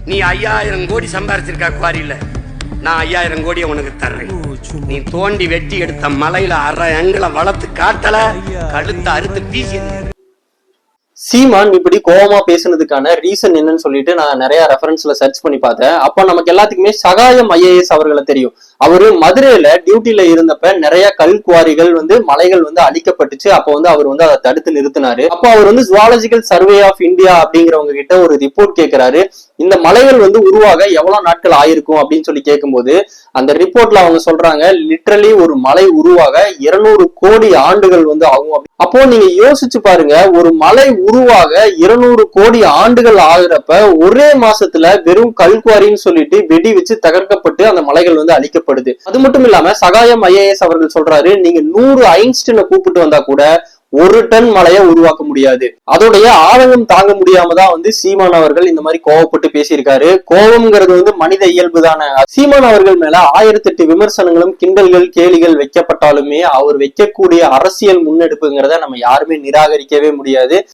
நீ 5000 கோடி சம்பாரிச்சிருக்கா குவாரியில, நான் 5000 கோடியை உனக்கு தர்றேன். நீ தோண்டி வெட்டி எடுத்த மலையில அரை எங்களை வளர்த்து காட்டல, கழுத்தை அறுத்து வீசி. சீமான் இப்படி கோவமா பேசுனதுக்கான ரீசன் என்னன்னு சொல்லிட்டு நான் நிறைய ரெஃபரன்ஸ்ல சர்ச் பண்ணி பார்த்தேன். அப்ப நமக்கு எல்லாத்துக்குமே சகாயம் IAS அவர்களை தெரியும். அவரு மதுரையில டியூட்டில இருந்தப்ப நிறைய கல் குவாரிகள் மலைகள் அழிக்கப்பட்டுச்சு. அப்ப அவர் அதை தடுத்து நிறுத்தினாரு. அப்ப அவர் ஜுவாலஜிக்கல் சர்வே ஆஃப் இந்தியா அப்படிங்கிறவங்க கிட்ட ஒரு ரிப்போர்ட் கேட்கிறாரு. இந்த மலைகள் உருவாக எவ்வளவு நாட்கள் ஆயிருக்கும் அப்படின்னு சொல்லி கேட்கும்போது அந்த ரிப்போர்ட்ல அவங்க சொல்றாங்க, லிட்டரலி ஒரு மலை உருவாக 200 கோடி ஆண்டுகள் ஆகும். அப்போ நீங்க யோசிச்சு பாருங்க, ஒரு மலை உருவாக 200 கோடி ஆண்டுகள் ஆகுறப்ப ஒரே மாசத்துல வெறும் கல்குவாரின்னு சொல்லிட்டு வெடி வச்சு தகர்க்கப்பட்டு அந்த மலைகள் அழிக்கப்படுது. அது மட்டும் இல்லாம சகாயம் IAS அவர்கள் சொல்றாரு, நீங்க 100 ஐன்ஸ்டீனை கூப்பிட்டு வந்தா கூட 1 டன் மலையை உருவாக்க முடியாது. அதோடைய ஆழம் தாங்க முடியாம தான் சீமான் அவர்கள் இந்த மாதிரி கோவப்பட்டு பேசியிருக்காரு. கோபம்ங்கிறது மனித இயல்பு தானே. சீமான் அவர்கள் மேல 1008 விமர்சனங்களும் கிண்டல்கள் கேலிகள் வைக்கப்பட்டாலுமே அவர் வைக்கக்கூடிய அரசியல் முன்னெடுப்புங்கிறத நம்ம யாருமே நிராகரிக்கவே முடியாது.